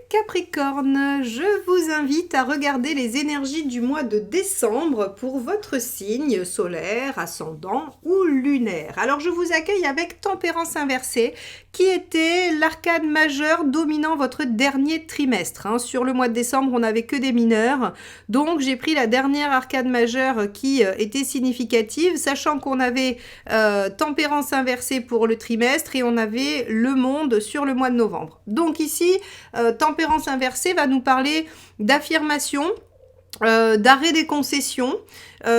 Capricorne, je vous invite à regarder les énergies du mois de décembre pour votre signe solaire, ascendant ou lunaire. Alors je vous accueille avec Tempérance inversée qui était l'arcane majeur dominant votre dernier trimestre. Sur le mois de décembre, on n'avait que des mineurs, donc j'ai pris la dernière arcane majeure qui était significative, sachant qu'on avait Tempérance inversée pour le trimestre et on avait le monde sur le mois de novembre. Donc ici, Tempérance inversée va nous parler d'affirmation, d'arrêt des concessions,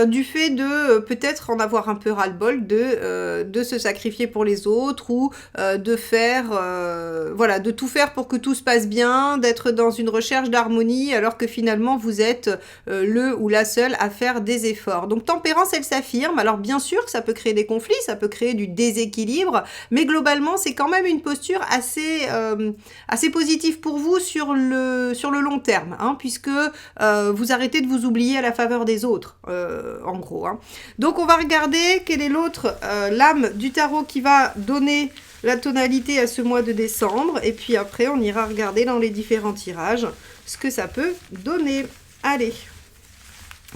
du fait de peut-être en avoir un peu ras-le-bol de se sacrifier pour les autres ou de faire, voilà, de tout faire pour que tout se passe bien, d'être dans une recherche d'harmonie alors que finalement vous êtes le ou la seule à faire des efforts. Donc Tempérance, elle s'affirme. Alors bien sûr que ça peut créer des conflits, ça peut créer du déséquilibre, mais globalement c'est quand même une posture assez positive pour vous sur le long terme, puisque vous arrêtez de vous oublier à la faveur des autres. En gros. Donc on va regarder quelle est l'autre lame du tarot qui va donner la tonalité à ce mois de décembre. Et puis après, on ira regarder dans les différents tirages ce que ça peut donner. Allez,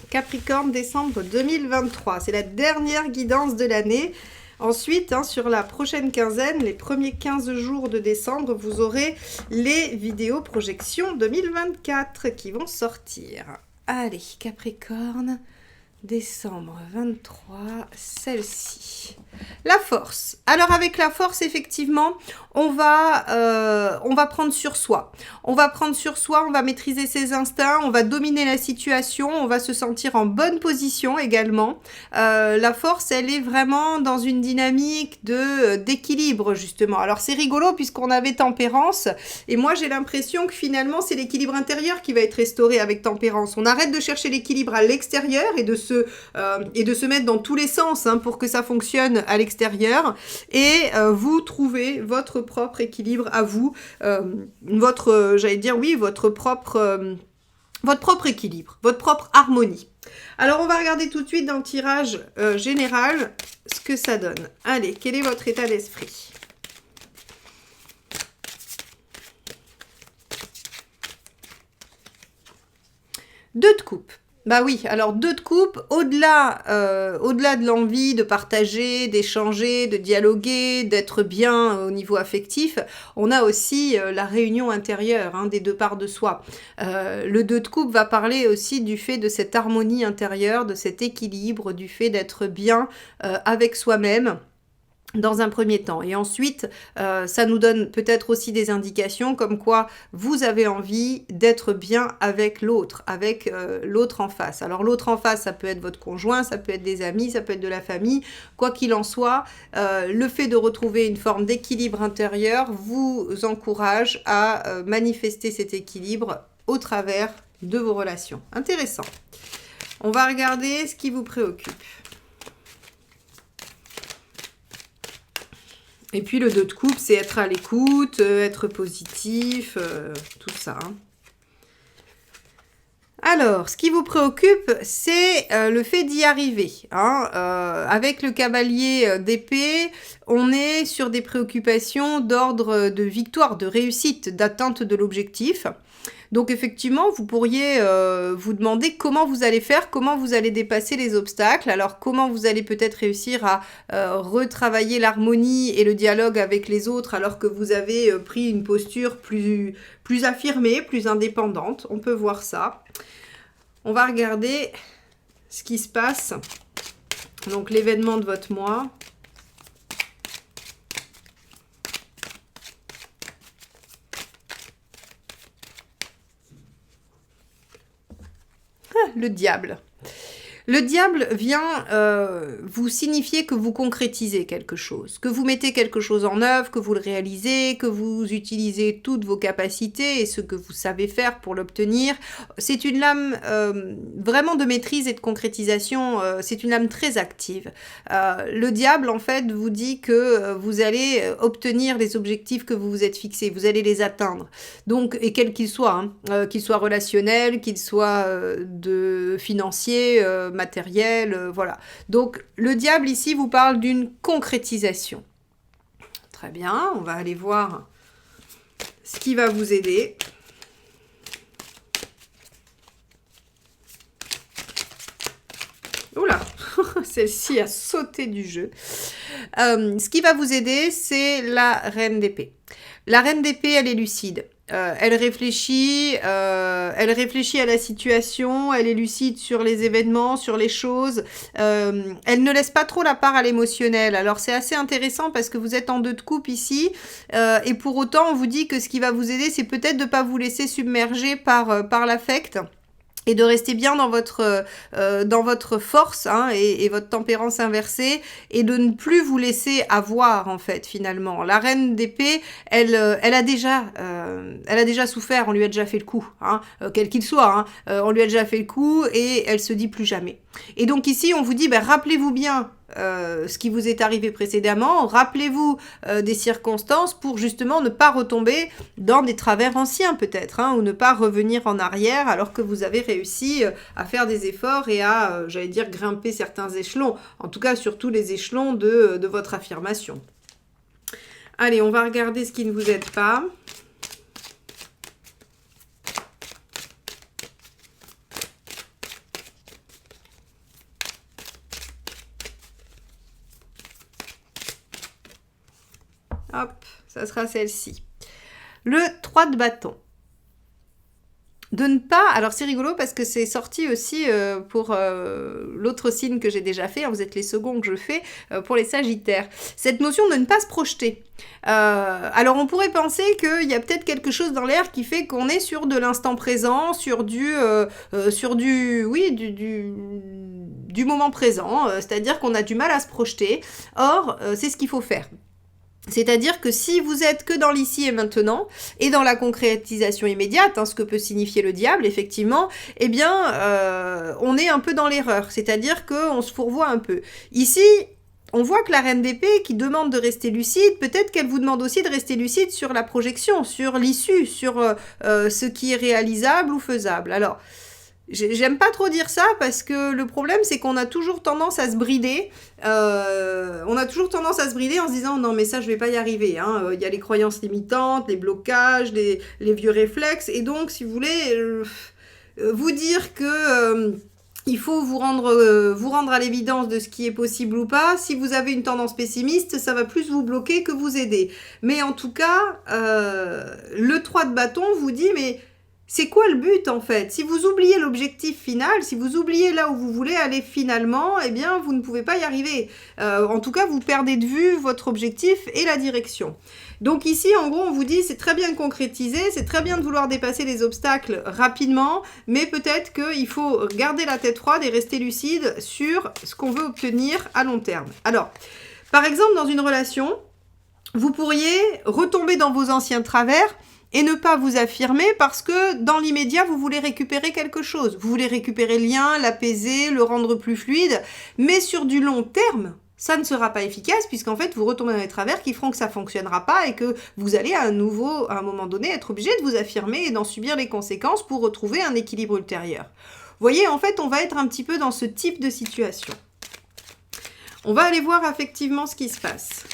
Capricorne, décembre 2023. C'est la dernière guidance de l'année. Ensuite, sur la prochaine quinzaine, les premiers 15 jours de décembre, vous aurez les vidéos projections 2024 qui vont sortir. Allez, Capricorne, décembre 23, celle-ci. La force. Alors avec la force, effectivement, on va prendre sur soi. On va prendre sur soi, on va maîtriser ses instincts, on va dominer la situation, on va se sentir en bonne position également. La force, elle est vraiment dans une dynamique d'équilibre, justement. Alors c'est rigolo puisqu'on avait tempérance et moi j'ai l'impression que finalement c'est l'équilibre intérieur qui va être restauré avec tempérance. On arrête de chercher l'équilibre à l'extérieur et de se mettre dans tous les sens pour que ça fonctionne à l'extérieur et vous trouvez votre propre équilibre à vous, votre propre équilibre, votre propre harmonie. Alors on va regarder tout de suite dans le tirage général ce que ça donne. Allez, quel est votre état d'esprit ? Deux de coupe. Bah oui, alors 2 de coupe, au-delà de l'envie de partager, d'échanger, de dialoguer, d'être bien au niveau affectif, on a aussi la réunion intérieure des deux parts de soi. Le 2 de coupe va parler aussi du fait de cette harmonie intérieure, de cet équilibre, du fait d'être bien avec soi-même. Dans un premier temps. Et ensuite, ça nous donne peut-être aussi des indications comme quoi vous avez envie d'être bien avec l'autre en face. Alors l'autre en face, ça peut être votre conjoint, ça peut être des amis, ça peut être de la famille. Quoi qu'il en soit, le fait de retrouver une forme d'équilibre intérieur vous encourage à manifester cet équilibre au travers de vos relations. Intéressant. On va regarder ce qui vous préoccupe. Et puis le 2 de coupe, c'est être à l'écoute, être positif, tout ça. Alors, ce qui vous préoccupe, c'est le fait d'y arriver. Avec le cavalier d'épée, on est sur des préoccupations d'ordre de victoire, de réussite, d'atteinte de l'objectif. Donc effectivement, vous pourriez vous demander comment vous allez faire, comment vous allez dépasser les obstacles. Alors comment vous allez peut-être réussir à retravailler l'harmonie et le dialogue avec les autres alors que vous avez pris une posture plus affirmée, plus indépendante. On peut voir ça. On va regarder ce qui se passe. Donc l'événement de votre mois. Le diable. Le diable vient vous signifier que vous concrétisez quelque chose, que vous mettez quelque chose en œuvre, que vous le réalisez, que vous utilisez toutes vos capacités et ce que vous savez faire pour l'obtenir. C'est une lame vraiment de maîtrise et de concrétisation, c'est une lame très active. Le diable, en fait, vous dit que vous allez obtenir les objectifs que vous vous êtes fixés, vous allez les atteindre. Donc, et quels qu'ils soient, qu'ils soient relationnels, qu'ils soient financiers, matériel, voilà. Donc, le diable ici vous parle d'une concrétisation. Très bien, on va aller voir ce qui va vous aider. Oula, celle-ci a sauté du jeu. Ce qui va vous aider, c'est la reine d'épée. La reine d'épée, elle est lucide. Elle réfléchit à la situation, elle est lucide sur les événements, sur les choses. Elle ne laisse pas trop la part à l'émotionnel. Alors c'est assez intéressant parce que vous êtes en 2 de coupe ici. Et pour autant, on vous dit que ce qui va vous aider, c'est peut-être de ne pas vous laisser submerger par l'affect. Et de rester bien dans votre force hein, et votre tempérance inversée et de ne plus vous laisser avoir en fait finalement. La reine d'épée, elle a déjà souffert, on lui a déjà fait le coup, hein, quel qu'il soit, hein, on lui a déjà fait le coup et elle se dit plus jamais. Et donc ici on vous dit, rappelez-vous bien ce qui vous est arrivé précédemment, rappelez-vous des circonstances pour justement ne pas retomber dans des travers anciens peut-être, hein, ou ne pas revenir en arrière alors que vous avez réussi à faire des efforts et à, j'allais dire, grimper certains échelons, en tout cas surtout les échelons de votre affirmation. Allez, on va regarder ce qui ne vous aide pas. Hop, ça sera celle-ci. Le 3 de bâton. De ne pas... Alors, c'est rigolo parce que c'est sorti aussi pour l'autre signe que j'ai déjà fait. Hein, vous êtes les seconds que je fais pour les sagittaires. Cette notion de ne pas se projeter. Alors, on pourrait penser qu'il y a peut-être quelque chose dans l'air qui fait qu'on est sur de l'instant présent, sur du moment présent. C'est-à-dire qu'on a du mal à se projeter. Or, c'est ce qu'il faut faire. C'est-à-dire que si vous êtes que dans l'ici et maintenant, et dans la concrétisation immédiate, hein, ce que peut signifier le diable, effectivement, eh bien, on est un peu dans l'erreur. C'est-à-dire qu'on se fourvoie un peu. Ici, on voit que la reine d'épée qui demande de rester lucide, peut-être qu'elle vous demande aussi de rester lucide sur la projection, sur l'issue, sur ce qui est réalisable ou faisable. Alors, j'aime pas trop dire ça parce que le problème c'est qu'on a toujours tendance à se brider. On a toujours tendance à se brider en se disant non mais ça je vais pas y arriver. Hein. Il y a les croyances limitantes, les blocages, les vieux réflexes et donc si vous voulez vous dire que il faut vous rendre à l'évidence de ce qui est possible ou pas. Si vous avez une tendance pessimiste, ça va plus vous bloquer que vous aider. Mais en tout cas, le 3 de bâton vous dit mais c'est quoi le but en fait? Si vous oubliez l'objectif final, si vous oubliez là où vous voulez aller finalement, eh bien vous ne pouvez pas y arriver. En tout cas, vous perdez de vue votre objectif et la direction. Donc ici, en gros, on vous dit c'est très bien de concrétiser, c'est très bien de vouloir dépasser les obstacles rapidement, mais peut-être qu'il faut garder la tête froide et rester lucide sur ce qu'on veut obtenir à long terme. Alors, par exemple, dans une relation, vous pourriez retomber dans vos anciens travers et ne pas vous affirmer parce que dans l'immédiat, vous voulez récupérer quelque chose. Vous voulez récupérer le lien, l'apaiser, le rendre plus fluide, mais sur du long terme, ça ne sera pas efficace puisqu'en fait, vous retombez dans les travers qui feront que ça ne fonctionnera pas et que vous allez à un moment donné, être obligé de vous affirmer et d'en subir les conséquences pour retrouver un équilibre ultérieur. Vous voyez, en fait, on va être un petit peu dans ce type de situation. On va aller voir effectivement ce qui se passe.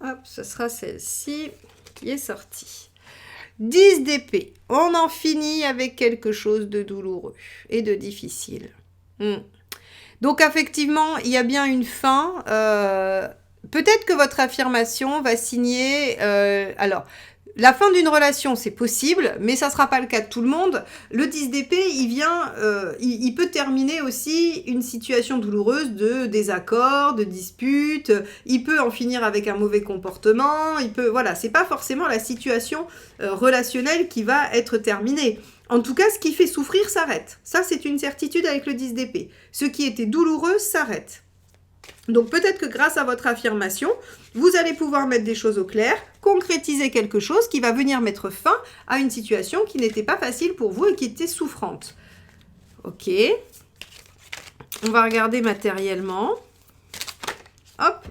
Hop, ce sera celle-ci qui est sortie. 10 d'épée. On en finit avec quelque chose de douloureux et de difficile. Donc, effectivement, il y a bien une fin. Peut-être que votre affirmation va signer... la fin d'une relation, c'est possible, mais ça ne sera pas le cas de tout le monde. Le 10 d'épée, il peut terminer aussi une situation douloureuse de désaccord, de dispute. Il peut en finir avec un mauvais comportement. Voilà, c'est pas forcément la situation relationnelle qui va être terminée. En tout cas, ce qui fait souffrir s'arrête. Ça, c'est une certitude avec le 10 d'épée. Ce qui était douloureux s'arrête. Donc peut-être que grâce à votre affirmation, vous allez pouvoir mettre des choses au clair, concrétiser quelque chose qui va venir mettre fin à une situation qui n'était pas facile pour vous et qui était souffrante. Ok. On va regarder matériellement. Hop,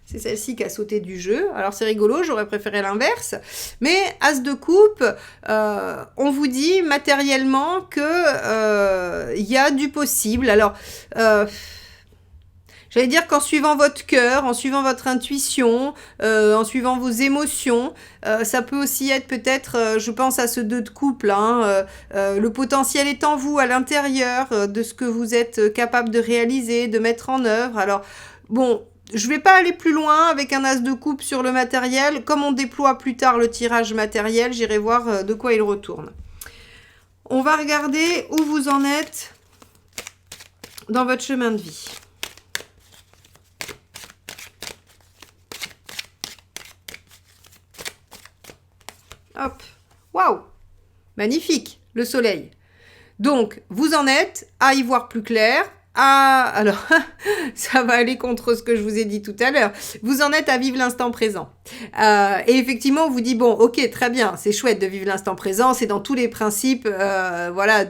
c'est celle-ci qui a sauté du jeu. Alors c'est rigolo, j'aurais préféré l'inverse. Mais As de coupe, on vous dit matériellement que y a du possible. Alors... J'allais dire qu'en suivant votre cœur, en suivant votre intuition, en suivant vos émotions, ça peut aussi être peut-être, je pense à ce 2 de couple, hein, le potentiel est en vous, à l'intérieur de ce que vous êtes capable de réaliser, de mettre en œuvre. Alors, bon, je ne vais pas aller plus loin avec un as de coupe sur le matériel. Comme on déploie plus tard le tirage matériel, j'irai voir de quoi il retourne. On va regarder où vous en êtes dans votre chemin de vie. Hop, waouh, magnifique, le soleil. Donc, vous en êtes à y voir plus clair. Alors, ça va aller contre ce que je vous ai dit tout à l'heure. Vous en êtes à vivre l'instant présent. Et effectivement, on vous dit, bon, ok, très bien, c'est chouette de vivre l'instant présent, c'est dans tous les principes, voilà,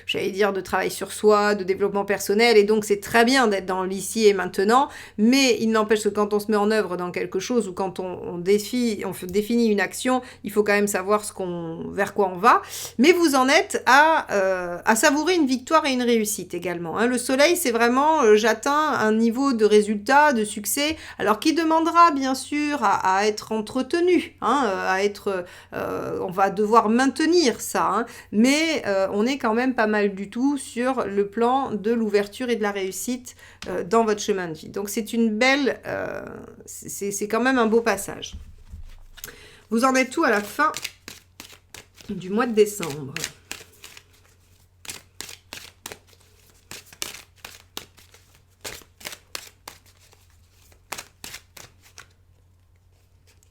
j'allais dire, de travail sur soi, de développement personnel, et donc c'est très bien d'être dans l'ici et maintenant, mais il n'empêche que quand on se met en œuvre dans quelque chose, ou quand on définit une action, il faut quand même savoir vers quoi on va, mais vous en êtes à savourer une victoire et une réussite également, hein. Le soleil, c'est vraiment, j'atteins un niveau de résultat, de succès, alors qui demandera bien sûr à être entretenu, hein, on va devoir maintenir ça, hein, mais on est quand même pas mal du tout sur le plan de l'ouverture et de la réussite dans votre chemin de vie. Donc c'est une belle, c'est quand même un beau passage. Vous en êtes tout à la fin du mois de décembre.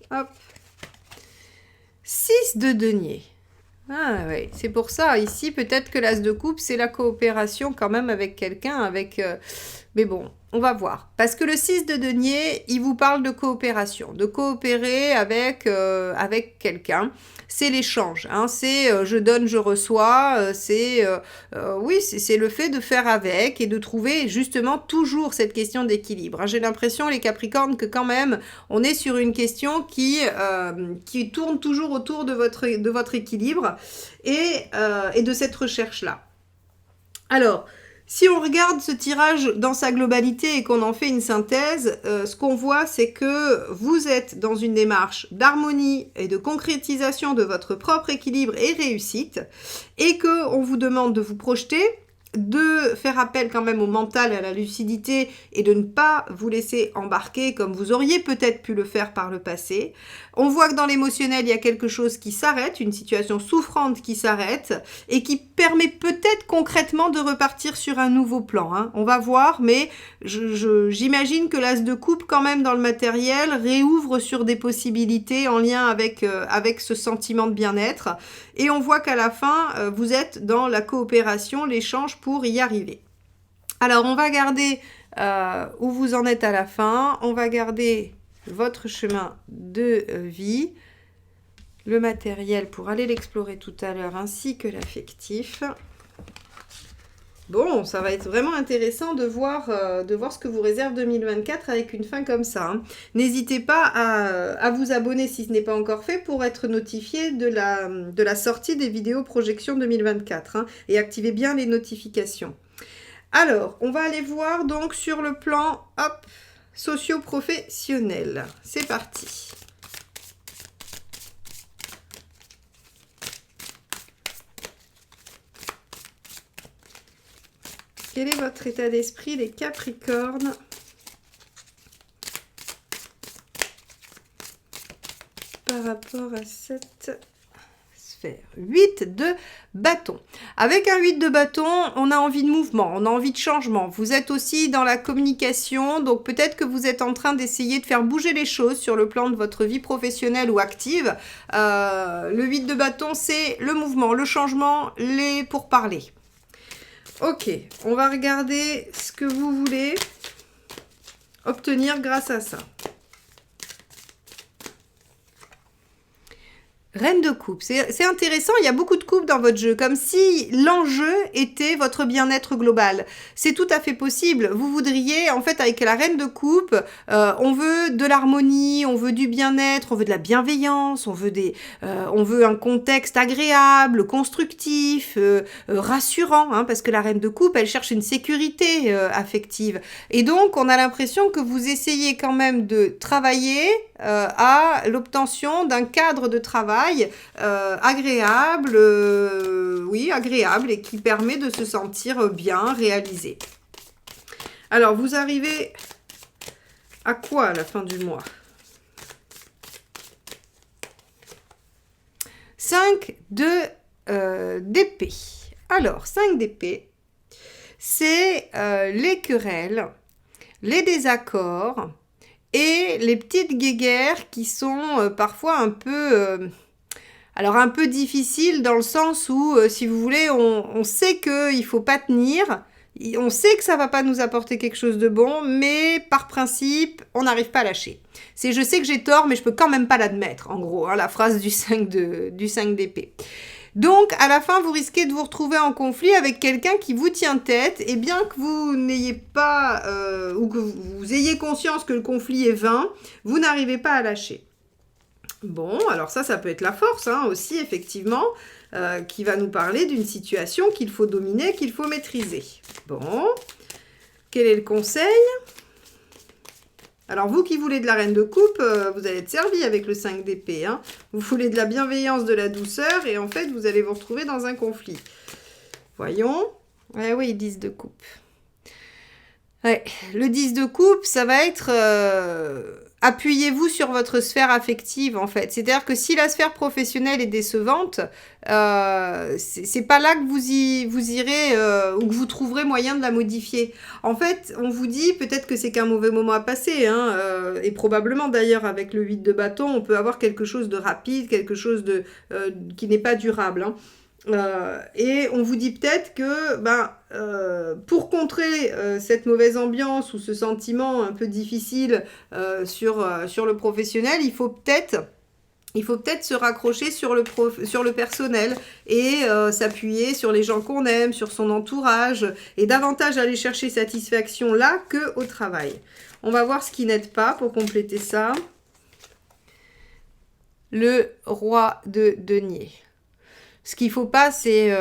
Hop. 6 de denier. Ah oui, c'est pour ça. Ici, peut-être que l'as de coupe, c'est la coopération quand même avec quelqu'un, mais bon, on va voir. Parce que le 6 de denier, il vous parle de coopération, de coopérer avec quelqu'un. C'est l'échange, hein, c'est je donne, je reçois, oui, c'est le fait de faire avec et de trouver justement toujours cette question d'équilibre, hein. J'ai l'impression, les Capricornes, que quand même, on est sur une question qui tourne toujours autour de votre équilibre et de cette recherche-là. Alors, si on regarde ce tirage dans sa globalité et qu'on en fait une synthèse, ce qu'on voit, c'est que vous êtes dans une démarche d'harmonie et de concrétisation de votre propre équilibre et réussite, et qu'on vous demande de vous projeter, de faire appel quand même au mental et à la lucidité et de ne pas vous laisser embarquer comme vous auriez peut-être pu le faire par le passé. On voit que dans l'émotionnel, il y a quelque chose qui s'arrête, une situation souffrante qui s'arrête et qui permet peut-être concrètement de repartir sur un nouveau plan, hein. On va voir, mais j'imagine que l'as de coupe quand même dans le matériel réouvre sur des possibilités en lien avec ce sentiment de bien-être. Et on voit qu'à la fin, vous êtes dans la coopération, l'échange pour y arriver. Alors, on va garder où vous en êtes à la fin. On va garder votre chemin de vie, le matériel pour aller l'explorer tout à l'heure, ainsi que l'affectif. Bon, ça va être vraiment intéressant de voir ce que vous réserve 2024 avec une fin comme ça, hein. N'hésitez pas à vous abonner si ce n'est pas encore fait pour être notifié de la sortie des vidéos projections 2024, hein, et activez bien les notifications. Alors, on va aller voir donc sur le plan socio-professionnel. C'est parti. Quel est votre état d'esprit, les Capricornes? Par rapport à cette sphère. 8 de bâton. Avec un 8 de bâton, on a envie de mouvement, on a envie de changement. Vous êtes aussi dans la communication, donc peut-être que vous êtes en train d'essayer de faire bouger les choses sur le plan de votre vie professionnelle ou active. Le 8 de bâton, c'est le mouvement, le changement, les pourparlers. Ok, on va regarder ce que vous voulez obtenir grâce à ça. Reine de coupe, c'est intéressant, il y a beaucoup de coupes dans votre jeu, comme si l'enjeu était votre bien-être global. C'est tout à fait possible. Vous voudriez, en fait, avec la reine de coupe, on veut de l'harmonie, on veut du bien-être, on veut de la bienveillance, on veut un contexte agréable, constructif, rassurant, hein, parce que la reine de coupe, elle cherche une sécurité affective. Et donc, on a l'impression que vous essayez quand même de travailler à l'obtention d'un cadre de travail agréable, oui, agréable et qui permet de se sentir bien réalisé. Alors, vous arrivez à quoi à la fin du mois? 5 d'épée. Alors, 5 d'épée, c'est les querelles, les désaccords, et les petites guéguerres qui sont parfois un peu, alors un peu difficiles dans le sens où, si vous voulez, on sait qu'il ne faut pas tenir, on sait que ça ne va pas nous apporter quelque chose de bon, mais par principe, on n'arrive pas à lâcher. C'est je sais que j'ai tort, mais je peux quand même pas l'admettre, en gros, hein, la phrase du 5 d'épée. Donc, à la fin, vous risquez de vous retrouver en conflit avec quelqu'un qui vous tient tête, et bien que vous n'ayez pas, ou que vous ayez conscience que le conflit est vain, vous n'arrivez pas à lâcher. Bon, alors ça peut être la force, hein, aussi, effectivement, qui va nous parler d'une situation qu'il faut dominer, qu'il faut maîtriser. Bon, quel est le conseil ? Alors, vous qui voulez de la reine de coupe, vous allez être servi avec le 5 d'épée. Hein. Vous voulez de la bienveillance, de la douceur, et en fait, vous allez vous retrouver dans un conflit. Voyons. Ouais, oui, 10 de coupe. Ouais, le 10 de coupe, ça va être... appuyez-vous sur votre sphère affective, en fait. C'est-à-dire que si la sphère professionnelle est décevante, c'est pas là que vous irez ou que vous trouverez moyen de la modifier. En fait, on vous dit peut-être que c'est qu'un mauvais moment à passer, hein, et probablement d'ailleurs avec le 8 de bâton, on peut avoir quelque chose de rapide, quelque chose de qui n'est pas durable, hein. Et on vous dit peut-être que pour contrer cette mauvaise ambiance ou ce sentiment un peu difficile sur le professionnel, il faut peut-être se raccrocher sur le personnel et s'appuyer sur les gens qu'on aime, sur son entourage et davantage aller chercher satisfaction là qu'au travail. On va voir ce qui n'aide pas pour compléter ça. Le roi de denier. Ce qu'il ne faut pas, c'est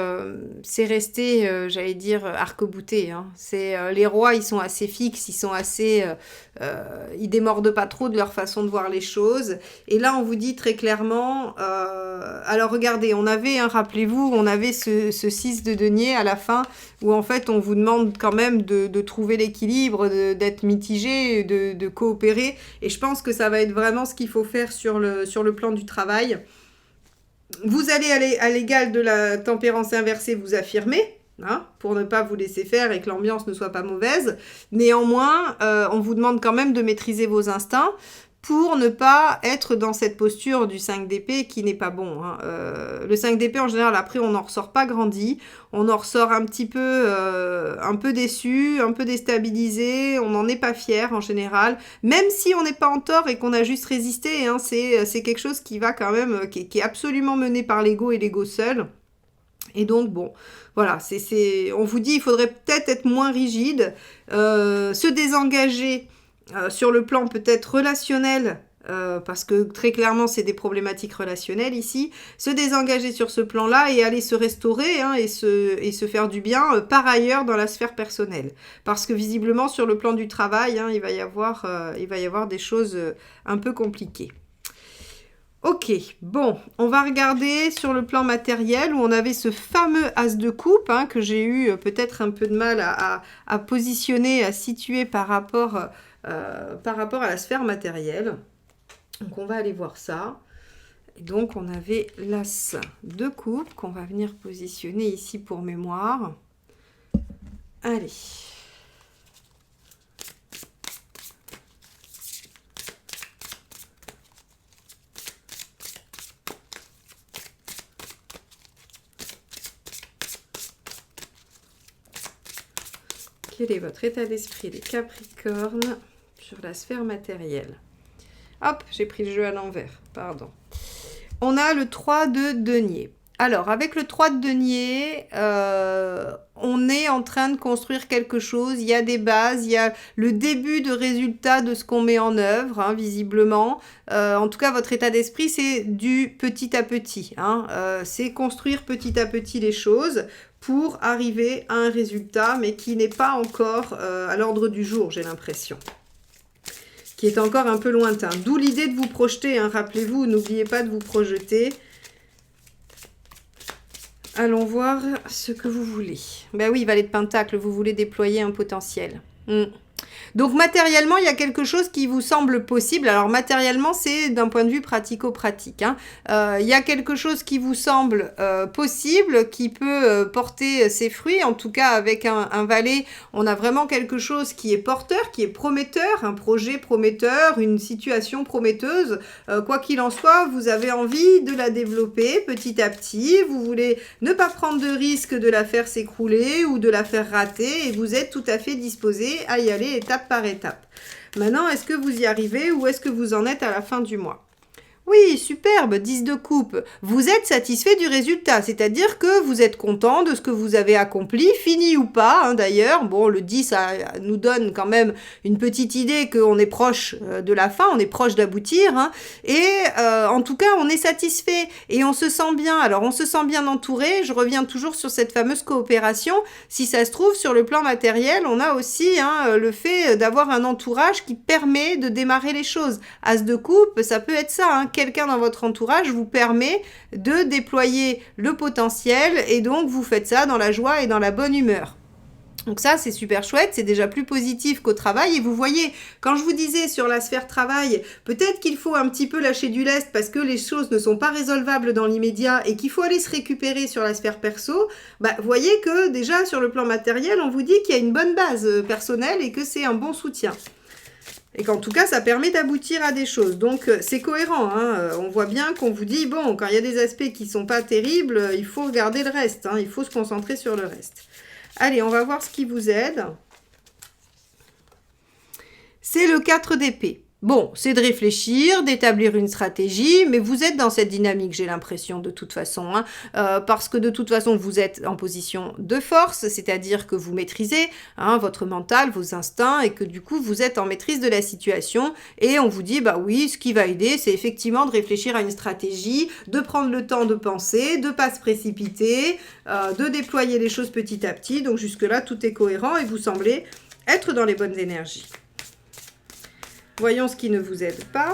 rester, j'allais dire, arc-bouté. Hein. Les rois, ils sont assez fixes, ils sont assez... ils démordent pas trop de leur façon de voir les choses. Et là, on vous dit très clairement... alors, regardez, on avait, hein, rappelez-vous, on avait ce 6 de denier à la fin, où en fait, on vous demande quand même de trouver l'équilibre, d'être mitigé, de coopérer. Et je pense que ça va être vraiment ce qu'il faut faire sur le plan du travail. Vous allez aller à l'égal de la tempérance inversée, vous affirmer, hein, pour ne pas vous laisser faire et que l'ambiance ne soit pas mauvaise. Néanmoins, on vous demande quand même de maîtriser vos instincts pour ne pas être dans cette posture du 5 d'épée qui n'est pas bon. Hein. Le 5 d'épée, en général, après, on n'en ressort pas grandi. On en ressort un petit peu, un peu déçu, un peu déstabilisé. On n'en est pas fier, en général. Même si on n'est pas en tort et qu'on a juste résisté, hein, c'est quelque chose qui va quand même, qui est absolument mené par l'ego et l'ego seul. Et donc, bon, voilà, on vous dit, il faudrait peut-être être moins rigide, se désengager sur le plan peut-être relationnel, parce que très clairement c'est des problématiques relationnelles ici, se désengager sur ce plan-là et aller se restaurer, hein, et se faire du bien par ailleurs dans la sphère personnelle. Parce que visiblement sur le plan du travail, hein, il va y avoir des choses un peu compliquées. Ok, bon, on va regarder sur le plan matériel où on avait ce fameux as de coupe, hein, que j'ai eu peut-être un peu de mal à positionner, à situer par rapport à la sphère matérielle. Donc on va aller voir ça. Et donc on avait l'as de coupe qu'on va venir positionner ici pour mémoire. Allez. Quel est votre état d'esprit des Capricornes sur la sphère matérielle? Hop, j'ai pris le jeu à l'envers, pardon. on a le 3 de denier. Alors, avec le 3 de denier, on est en train de construire quelque chose. Il y a des bases, il y a le début de résultat de ce qu'on met en œuvre, hein, visiblement. En tout cas, votre état d'esprit, c'est du petit à petit. Hein. C'est construire petit à petit les choses pour arriver à un résultat, mais qui n'est pas encore à l'ordre du jour, j'ai l'impression. Qui est encore un peu lointain. D'où l'idée de vous projeter. Hein. Rappelez-vous, n'oubliez pas de vous projeter. Allons voir ce que vous voulez. Ben oui, Valet de Pentacle, vous voulez déployer un potentiel. Donc matériellement, il y a quelque chose qui vous semble possible. Alors matériellement, c'est d'un point de vue pratico-pratique. Hein. Il y a quelque chose qui vous semble possible, qui peut porter ses fruits. En tout cas, avec un valet, on a vraiment quelque chose qui est porteur, qui est prometteur, un projet prometteur, une situation prometteuse. Quoi qu'il en soit, vous avez envie de la développer petit à petit. Vous voulez ne pas prendre de risque de la faire s'écrouler ou de la faire rater et vous êtes tout à fait disposé à y aller étape par étape. Maintenant, est-ce que vous y arrivez ou est-ce que vous en êtes à la fin du mois? Oui, superbe, 10 de coupe. Vous êtes satisfait du résultat, c'est-à-dire que vous êtes content de ce que vous avez accompli, fini ou pas, hein, d'ailleurs. Bon, le 10 ça nous donne quand même une petite idée qu'on est proche de la fin, on est proche d'aboutir. Hein, et en tout cas, on est satisfait et on se sent bien. Alors, on se sent bien entouré. Je reviens toujours sur cette fameuse coopération. Si ça se trouve, sur le plan matériel, on a aussi le fait d'avoir un entourage qui permet de démarrer les choses. As de coupe, ça peut être ça, hein. Quelqu'un dans votre entourage vous permet de déployer le potentiel et donc vous faites ça dans la joie et dans la bonne humeur. Donc ça, c'est super chouette, c'est déjà plus positif qu'au travail. Et vous voyez, quand je vous disais sur la sphère travail, peut-être qu'il faut un petit peu lâcher du lest parce que les choses ne sont pas résolvables dans l'immédiat et qu'il faut aller se récupérer sur la sphère perso, vous voyez que déjà sur le plan matériel, on vous dit qu'il y a une bonne base personnelle et que c'est un bon soutien. Et qu'en tout cas, ça permet d'aboutir à des choses. Donc, c'est cohérent. Hein. On voit bien qu'on vous dit, bon, quand il y a des aspects qui ne sont pas terribles, il faut regarder le reste. Hein. Il faut se concentrer sur le reste. Allez, on va voir ce qui vous aide. C'est le 4 d'épée. Bon, c'est de réfléchir, d'établir une stratégie, mais vous êtes dans cette dynamique, j'ai l'impression, de toute façon. Hein, parce que de toute façon, vous êtes en position de force, c'est-à-dire que vous maîtrisez votre mental, vos instincts, et que du coup, vous êtes en maîtrise de la situation. Et on vous dit, bah oui, ce qui va aider, c'est effectivement de réfléchir à une stratégie, de prendre le temps de penser, de ne pas se précipiter, de déployer les choses petit à petit. Donc jusque-là, tout est cohérent et vous semblez être dans les bonnes énergies. Voyons ce qui ne vous aide pas.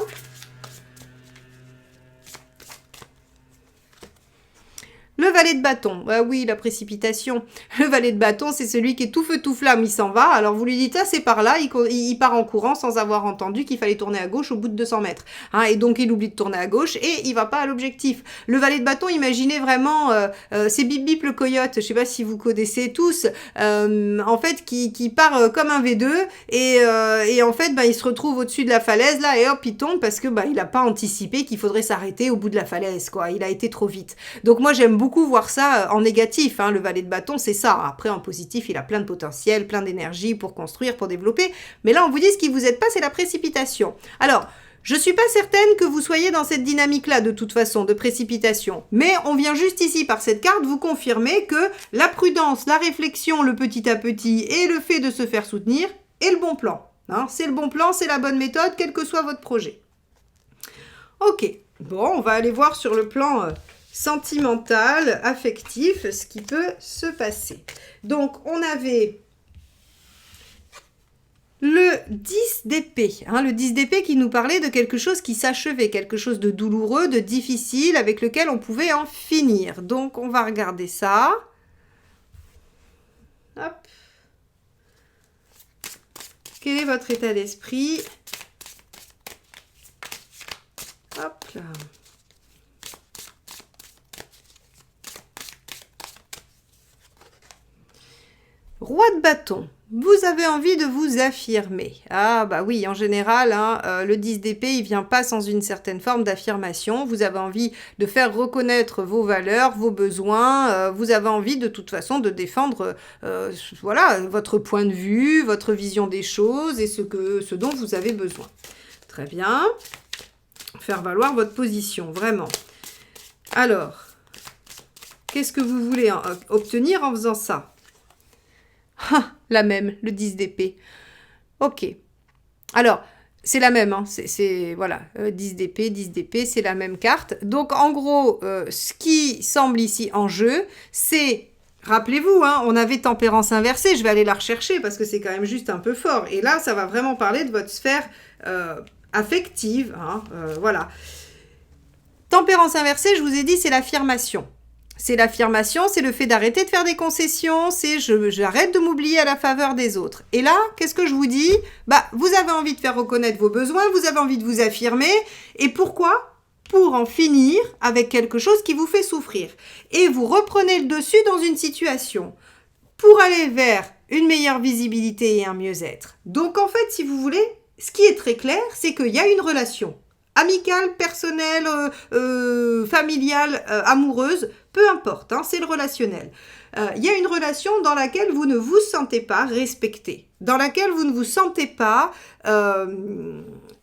Le valet de bâton, oui, la précipitation. Le valet de bâton, c'est celui qui est tout feu tout flamme, il s'en va. Alors vous lui dites, ah c'est par là, il part en courant sans avoir entendu qu'il fallait tourner à gauche au bout de 200 mètres. Hein, et donc il oublie de tourner à gauche et il va pas à l'objectif. Le valet de bâton, imaginez vraiment, c'est Bip Bip le coyote, je sais pas si vous connaissez tous, en fait qui part comme un V2 et en fait il se retrouve au-dessus de la falaise là et hop il tombe parce que il a pas anticipé qu'il faudrait s'arrêter au bout de la falaise, quoi. Il a été trop vite. Donc moi j'aime beaucoup voir ça en négatif, hein. Le valet de bâton c'est ça. Après en positif il a plein de potentiel, plein d'énergie pour construire, pour développer, mais là on vous dit ce qui vous aide pas, c'est la précipitation. Alors je suis pas certaine que vous soyez dans cette dynamique-là de toute façon, de précipitation, mais on vient juste ici par cette carte vous confirmer que la prudence, la réflexion, le petit à petit et le fait de se faire soutenir est le bon plan. Hein. C'est le bon plan, c'est la bonne méthode, quel que soit votre projet. Ok, bon, on va aller voir sur le plan sentimental, affectif, ce qui peut se passer. Donc, on avait le 10 d'épée. Hein, le 10 d'épée qui nous parlait de quelque chose qui s'achevait, quelque chose de douloureux, de difficile, avec lequel on pouvait en finir. Donc, on va regarder ça. Hop. Quel est votre état d'esprit? Hop là. Roi de bâton, vous avez envie de vous affirmer. Ah bah oui, en général, le 10 d'épée, il vient pas sans une certaine forme d'affirmation. Vous avez envie de faire reconnaître vos valeurs, vos besoins. Vous avez envie de toute façon de défendre votre point de vue, votre vision des choses et ce dont vous avez besoin. Très bien. Faire valoir votre position, vraiment. Alors, qu'est-ce que vous voulez obtenir en faisant ça? Ah, la même, le 10 d'épée. Ok. Alors, c'est la même, hein. Voilà, 10 d'épée, c'est la même carte. Donc, en gros, ce qui semble ici en jeu, c'est, rappelez-vous, hein, on avait tempérance inversée, je vais aller la rechercher parce que c'est quand même juste un peu fort. Et là, ça va vraiment parler de votre sphère affective, hein, voilà. Tempérance inversée, je vous ai dit, c'est l'affirmation. C'est l'affirmation, c'est le fait d'arrêter de faire des concessions, c'est j'arrête de m'oublier à la faveur des autres. Et là, qu'est-ce que je vous dis? Bah, vous avez envie de faire reconnaître vos besoins, vous avez envie de vous affirmer. Et pourquoi? Pour en finir avec quelque chose qui vous fait souffrir. Et vous reprenez le dessus dans une situation pour aller vers une meilleure visibilité et un mieux-être. Donc en fait, si vous voulez, ce qui est très clair, c'est qu'il y a une relation amicale, personnelle, familiale, amoureuse, peu importe, hein, c'est le relationnel. Il y a une relation dans laquelle vous ne vous sentez pas respecté, dans laquelle vous ne vous sentez pas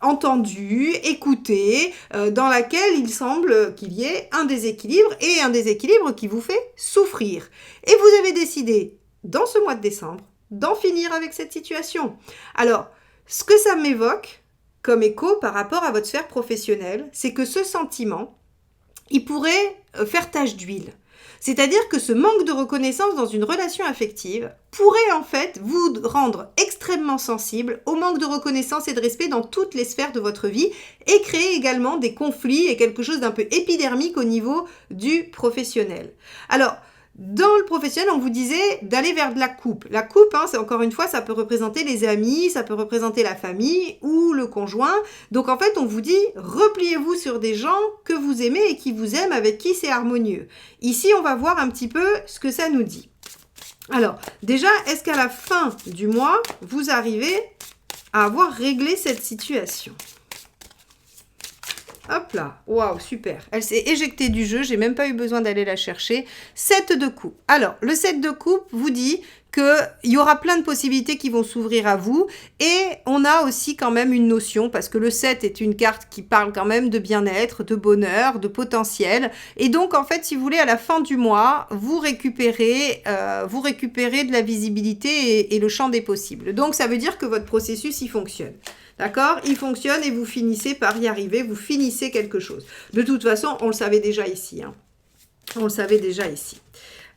entendu, écouté, dans laquelle il semble qu'il y ait un déséquilibre et un déséquilibre qui vous fait souffrir. Et vous avez décidé, dans ce mois de décembre, d'en finir avec cette situation. Alors, ce que ça m'évoque comme écho par rapport à votre sphère professionnelle, c'est que ce sentiment, il pourrait faire tache d'huile. C'est-à-dire que ce manque de reconnaissance dans une relation affective pourrait en fait vous rendre extrêmement sensible au manque de reconnaissance et de respect dans toutes les sphères de votre vie et créer également des conflits et quelque chose d'un peu épidermique au niveau du professionnel. Alors, dans le professionnel, on vous disait d'aller vers de la coupe. La coupe, hein, c'est encore une fois, ça peut représenter les amis, ça peut représenter la famille ou le conjoint. Donc en fait, on vous dit, repliez-vous sur des gens que vous aimez et qui vous aiment, avec qui c'est harmonieux. Ici, on va voir un petit peu ce que ça nous dit. Alors, déjà, est-ce qu'à la fin du mois, vous arrivez à avoir réglé cette situation ? Hop là, waouh, super. Elle s'est éjectée du jeu, j'ai même pas eu besoin d'aller la chercher. 7 de coupe. Alors, le 7 de coupe vous dit qu'il y aura plein de possibilités qui vont s'ouvrir à vous. Et on a aussi quand même une notion, parce que le 7 est une carte qui parle quand même de bien-être, de bonheur, de potentiel. Et donc, en fait, si vous voulez, à la fin du mois, vous récupérez de la visibilité et le champ des possibles. Donc, ça veut dire que votre processus, il fonctionne. D'accord? Il fonctionne et vous finissez par y arriver, vous finissez quelque chose. De toute façon, on le savait déjà ici. Hein. On le savait déjà ici.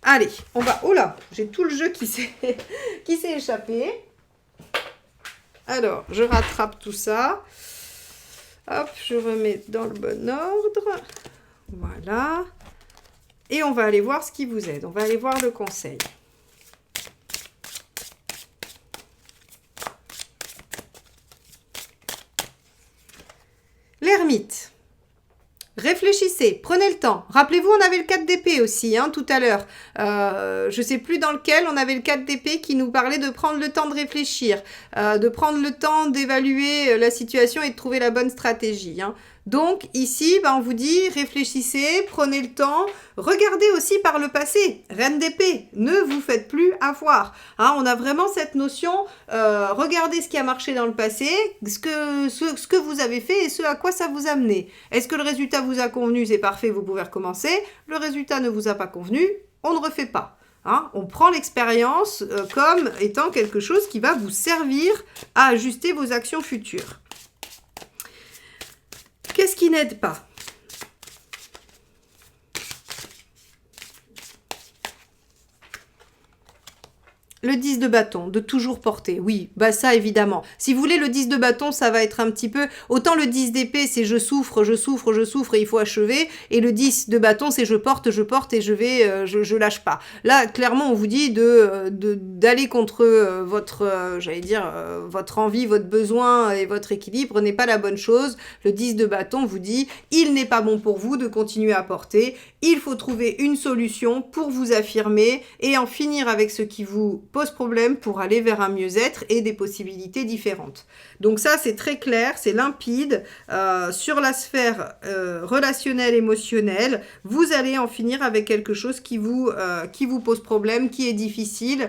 Allez, on va... Oh là, j'ai tout le jeu qui s'est échappé. Alors, je rattrape tout ça. Hop, je remets dans le bon ordre. Voilà. Et on va aller voir ce qui vous aide. On va aller voir le conseil. L'ermite. Réfléchissez, prenez le temps. Rappelez-vous, on avait le 4 d'épée aussi, hein, tout à l'heure. Je ne sais plus dans lequel, on avait le 4 d'épée qui nous parlait de prendre le temps de réfléchir, de prendre le temps d'évaluer la situation et de trouver la bonne stratégie. Hein. Donc ici, on vous dit, réfléchissez, prenez le temps, regardez aussi par le passé. Reine d'épée, ne vous faites plus avoir. Hein, on a vraiment cette notion, regardez ce qui a marché dans le passé, ce que vous avez fait et ce à quoi ça vous a mené. Est-ce que le résultat vous a convenu? C'est parfait, vous pouvez recommencer. Le résultat ne vous a pas convenu, on ne refait pas. Hein, on prend l'expérience comme étant quelque chose qui va vous servir à ajuster vos actions futures. Qu'est-ce qui n'aide pas? Le 10 de bâton, de toujours porter, oui, bah ça évidemment. Si vous voulez, le 10 de bâton, ça va être un petit peu... Autant le 10 d'épée, c'est je souffre et il faut achever. Et le 10 de bâton, c'est je porte et je lâche pas. Là, clairement, on vous dit d'aller contre votre envie, votre besoin et votre équilibre n'est pas la bonne chose. Le 10 de bâton vous dit, il n'est pas bon pour vous de continuer à porter. Il faut trouver une solution pour vous affirmer et en finir avec ce qui vous pose problème pour aller vers un mieux-être et des possibilités différentes. Donc ça, c'est très clair, c'est limpide. Sur la sphère relationnelle, émotionnelle, vous allez en finir avec quelque chose qui vous pose problème, qui est difficile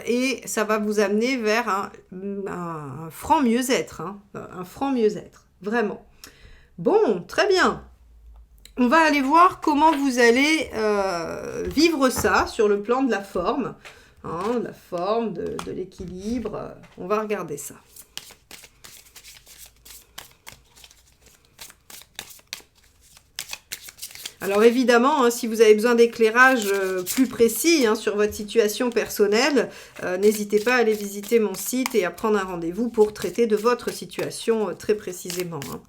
et ça va vous amener vers un franc mieux-être. Hein, un franc mieux-être, vraiment. Bon, très bien. on va aller voir comment vous allez vivre ça sur le plan de la forme, hein, de la forme, de l'équilibre. On va regarder ça. Alors évidemment, hein, si vous avez besoin d'éclairage plus précis hein, sur votre situation personnelle, n'hésitez pas à aller visiter mon site et à prendre un rendez-vous pour traiter de votre situation très précisément. Hein.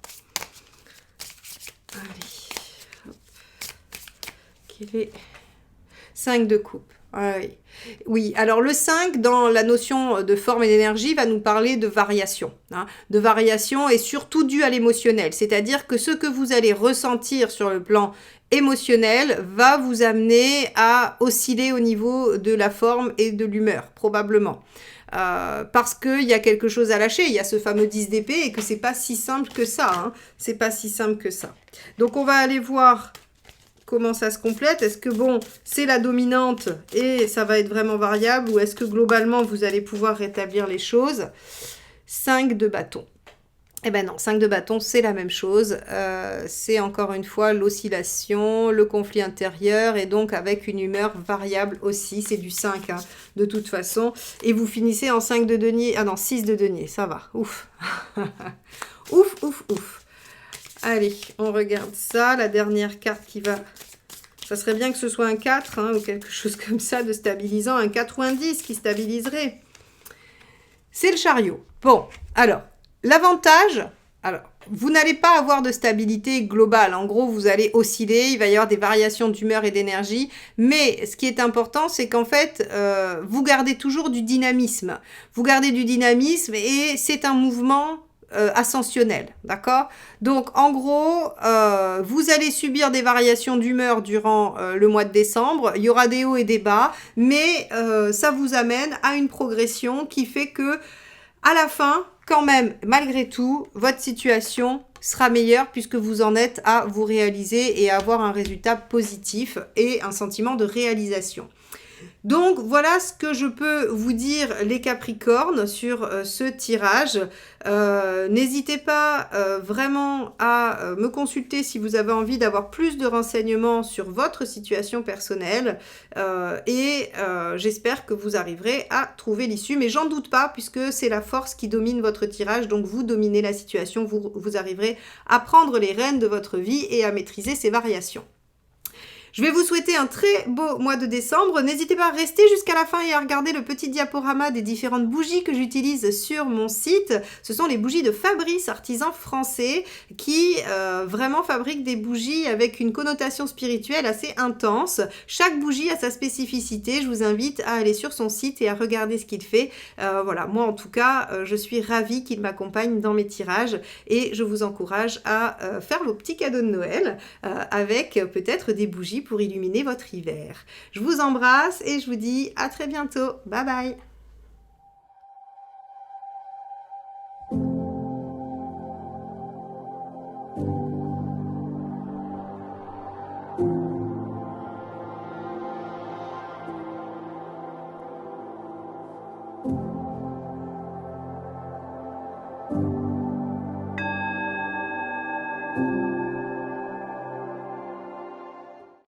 Allez, hop. Quel est 5 de coupe. Ah, oui. Oui, alors le 5, dans la notion de forme et d'énergie, va nous parler de variation. Hein, de variation et surtout due à l'émotionnel. C'est-à-dire que ce que vous allez ressentir sur le plan émotionnel va vous amener à osciller au niveau de la forme et de l'humeur, probablement. Parce qu'il y a quelque chose à lâcher, il y a ce fameux 10 d'épée et que c'est pas si simple que ça. Hein, c'est pas si simple que ça. Donc on va aller voir comment ça se complète. Est-ce que bon, c'est la dominante et ça va être vraiment variable ou est-ce que globalement vous allez pouvoir rétablir les choses? 5 de bâton. Eh ben non, 5 de bâton, c'est la même chose. C'est encore une fois l'oscillation, le conflit intérieur et donc avec une humeur variable aussi. C'est du 5 hein, de toute façon. Et vous finissez en 5 de denier. Ah non, 6 de denier, ça va. Ouf. Ouf, ouf, ouf. Allez, on regarde ça. La dernière carte qui va... Ça serait bien que ce soit un 4 hein, ou quelque chose comme ça de stabilisant. Un 4 ou un 10 qui stabiliserait. C'est le chariot. Bon, alors... L'avantage, alors, vous n'allez pas avoir de stabilité globale. En gros, vous allez osciller, il va y avoir des variations d'humeur et d'énergie. Mais ce qui est important, c'est qu'en fait, vous gardez toujours du dynamisme. Vous gardez du dynamisme et c'est un mouvement ascensionnel, d'accord? Donc, en gros, vous allez subir des variations d'humeur durant le mois de décembre. Il y aura des hauts et des bas, mais ça vous amène à une progression qui fait que, à la fin, quand même, malgré tout, votre situation sera meilleure puisque vous en êtes à vous réaliser et à avoir un résultat positif et un sentiment de réalisation. Donc, voilà ce que je peux vous dire, les Capricornes, sur ce tirage. N'hésitez pas vraiment à me consulter si vous avez envie d'avoir plus de renseignements sur votre situation personnelle. J'espère que vous arriverez à trouver l'issue. Mais j'en doute pas, puisque c'est la force qui domine votre tirage. Donc, vous dominez la situation, vous arriverez à prendre les rênes de votre vie et à maîtriser ces variations. Je vais vous souhaiter un très beau mois de décembre. N'hésitez pas à rester jusqu'à la fin et à regarder le petit diaporama des différentes bougies que j'utilise sur mon site. Ce sont les bougies de Fabrice, artisan français, qui vraiment fabrique des bougies avec une connotation spirituelle assez intense. Chaque bougie a sa spécificité. Je vous invite à aller sur son site et à regarder ce qu'il fait. Voilà, moi en tout cas, je suis ravie qu'il m'accompagne dans mes tirages et je vous encourage à faire vos petits cadeaux de Noël avec peut-être des bougies pour illuminer votre hiver. Je vous embrasse et je vous dis à très bientôt. Bye bye.